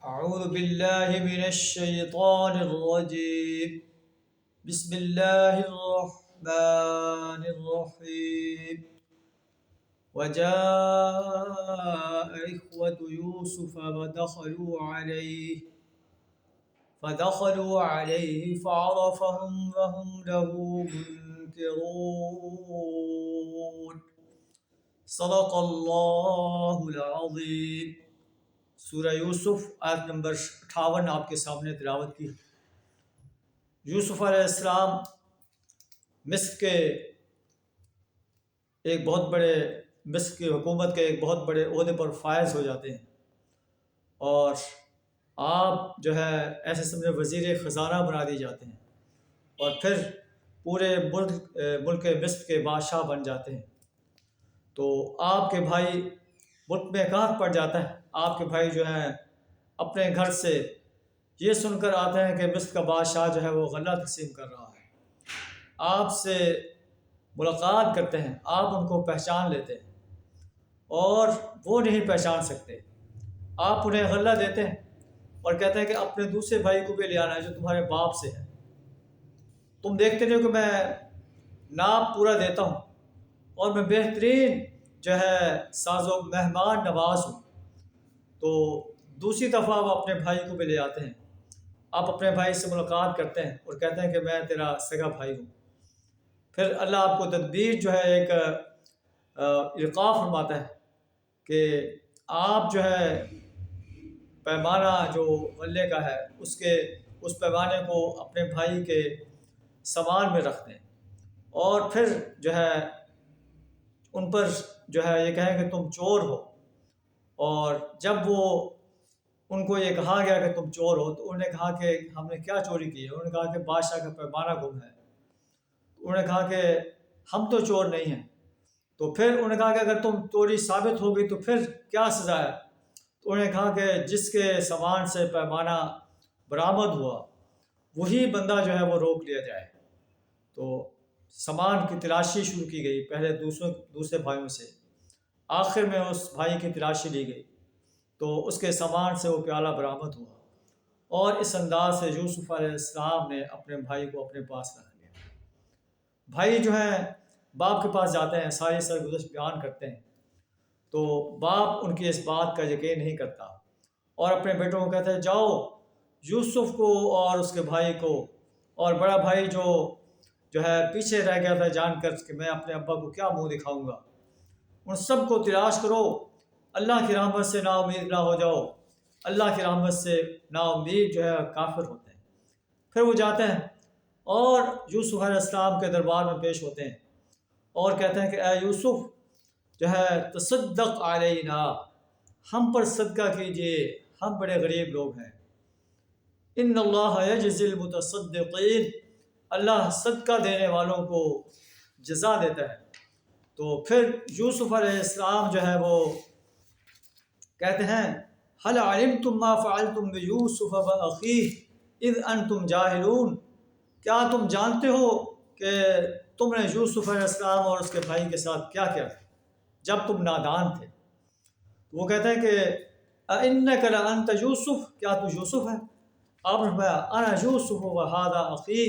أعوذ بالله من الشيطان الرجيم. بسم الله الرحمن الرحيم. وجاء إخوة يوسف فدخلوا عليه فعرفهم وهم له منكرون. صدق اللہ العظیم. سورہ یوسف آیت نمبر 58 آپ کے سامنے تلاوت کی. یوسف علیہ السلام مصر کی حکومت کے ایک بہت بڑے عہدے پر فائز ہو جاتے ہیں، اور آپ جو ہے ایسے سمجھے وزیر خزانہ بنا دیے جاتے ہیں، اور پھر پورے ملک مصر کے بادشاہ بن جاتے ہیں. تو آپ کے بھائی ملک میں قحط پڑ جاتا ہے. آپ کے بھائی جو ہیں اپنے گھر سے یہ سن کر آتے ہیں کہ مصر کا بادشاہ جو ہے وہ غلہ تقسیم کر رہا ہے. آپ سے ملاقات کرتے ہیں، آپ ان کو پہچان لیتے ہیں، اور وہ نہیں پہچان سکتے. آپ انہیں غلہ دیتے ہیں اور کہتے ہیں کہ اپنے دوسرے بھائی کو بھی لے آنا ہے جو تمہارے باپ سے ہے. تم دیکھتے ہو کہ میں ناپ پورا دیتا ہوں، اور میں بہترین جو ہے ساز و مہمان نواز ہوں. تو دوسری دفعہ آپ اپنے بھائی کو بھی لے آتے ہیں. آپ اپنے بھائی سے ملاقات کرتے ہیں اور کہتے ہیں کہ میں تیرا سگا بھائی ہوں. پھر اللہ آپ کو تدبیر جو ہے ایک القاء فرماتا ہے کہ آپ جو ہے پیمانہ جو غلے کا ہے اس پیمانے کو اپنے بھائی کے سامان میں رکھ دیں، اور پھر جو ہے ان پر جو ہے یہ کہیں کہ تم چور ہو. اور جب وہ ان کو یہ کہا گیا کہ تم چور ہو، تو انہوں نے کہا کہ ہم نے کیا چوری کی ہے؟ انہوں نے کہا کہ بادشاہ کا پیمانہ گم ہے. انہوں نے کہا کہ ہم تو چور نہیں ہیں. تو پھر انہوں نے کہا کہ اگر تم چوری ثابت ہوگی تو پھر کیا سزا ہے؟ تو انہوں نے کہا کہ جس کے سامان سے پیمانہ برآمد ہوا وہی بندہ جو ہے وہ روک لیا جائے. تو سامان کی تلاشی شروع کی گئی، پہلے دوسرے بھائیوں سے، آخر میں اس بھائی کی تلاشی لی گئی تو اس کے سامان سے وہ پیالہ برآمد ہوا. اور اس انداز سے یوسف علیہ السلام نے اپنے بھائی کو اپنے پاس رکھ لیا. بھائی جو ہیں باپ کے پاس جاتے ہیں، ساری سرگزشت بیان کرتے ہیں، تو باپ ان کی اس بات کا یقین نہیں کرتا اور اپنے بیٹوں کو کہتے ہیں جاؤ یوسف کو اور اس کے بھائی کو، اور بڑا بھائی جو ہے پیچھے رہ گیا تھا جان کر کہ میں اپنے ابا کو کیا منہ دکھاؤں گا، ان سب کو تلاش کرو، اللہ کی رحمت سے نا امید نہ ہو جاؤ. اللہ کی رحمت سے نا امید جو ہے کافر ہوتے ہیں. پھر وہ جاتے ہیں اور یوسف علیہ السلام کے دربار میں پیش ہوتے ہیں اور کہتے ہیں کہ اے یوسف جو ہے تصدق علینا، ہم پر صدقہ کیجئے، ہم بڑے غریب لوگ ہیں. ان اللہ یجزی المتصدقین، اللہ صدقہ دینے والوں کو جزا دیتا ہے. تو پھر یوسف علیہ السلام جو ہے وہ کہتے ہیں هل علمتم ما فعلتم بیوسف واخیہ اذ انتم جاہلون، کیا تم جانتے ہو کہ تم نے یوسف علیہ السلام اور اس کے بھائی کے ساتھ کیا کیا جب تم نادان تھے؟ وہ کہتے ہیں کہ اِنَّكَ لَأَنْتَ یوسف، کیا تو یوسف ہے؟ آپ نے فرمایا انا یوسف وہذا اخی،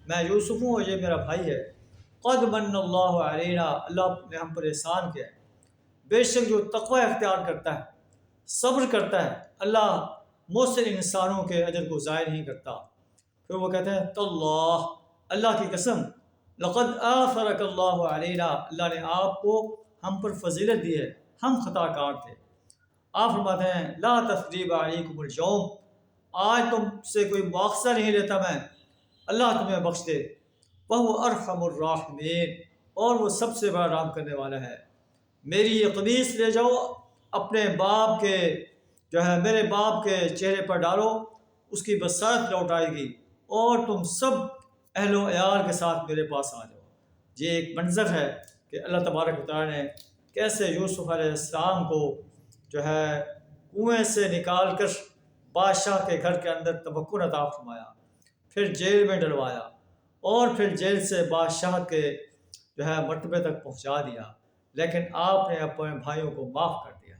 میں یوسف ہوں اور یہ میرا بھائی ہے. قد من اللہ علینا، اللہ نے ہم پر احسان کیا ہے. بے شک جو تقوی اختیار کرتا ہے، صبر کرتا ہے، اللہ محسن انسانوں کے اجر کو ضائع نہیں کرتا. پھر وہ کہتے ہیں تاللہ، اللہ کی قسم، لقد آثرک اللہ علینا، اللہ نے آپ کو ہم پر فضیلت دی ہے، ہم خطا کار تھے. آپ فرماتے ہیں لا تثریب علیکم اليوم، آج تم سے کوئی مواخذہ نہیں لیتا میں، اللہ تمہیں بخش دے. وَهُوَ أَرْحَمُ الرَّاحِمِينَ، اور وہ سب سے بڑا رحم کرنے والا ہے. میری یہ قمیص لے جاؤ، اپنے باپ کے جو ہے میرے باپ کے چہرے پر ڈالو، اس کی بصارت لوٹ آئے گی، اور تم سب اہل و عیال کے ساتھ میرے پاس آ جاؤ. یہ ایک منظر ہے کہ اللہ تبارک و تعالیٰ نے کیسے یوسف علیہ السلام کو جو ہے کنویں سے نکال کر بادشاہ کے گھر کے اندر تمکن عطا فرمایا، پھر جیل میں ڈلوایا، اور پھر جیل سے بادشاہ کے جو ہے مرتبے تک پہنچا دیا. لیکن آپ نے اپنے بھائیوں کو معاف کر دیا.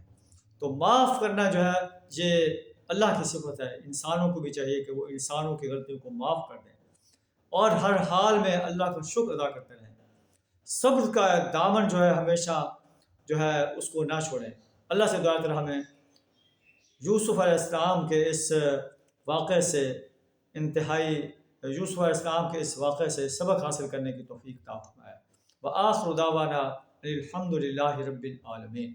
تو معاف کرنا جو ہے یہ اللہ کی صفت ہے، انسانوں کو بھی چاہیے کہ وہ انسانوں کی غلطیوں کو معاف کر دیں اور ہر حال میں اللہ کا شکر ادا کرتے رہیں۔ صبر کا دامن جو ہے ہمیشہ جو ہے اس کو نہ چھوڑیں۔ اللہ سے دعا کر ہمیں یوسف علیہ السلام کے اس واقعے سے یوسف علیہ السلام کے اس واقعے سے سبق حاصل کرنے کی توفیق عطا فرمائے۔ وآخر دعوانا الحمد للہ رب العالمین۔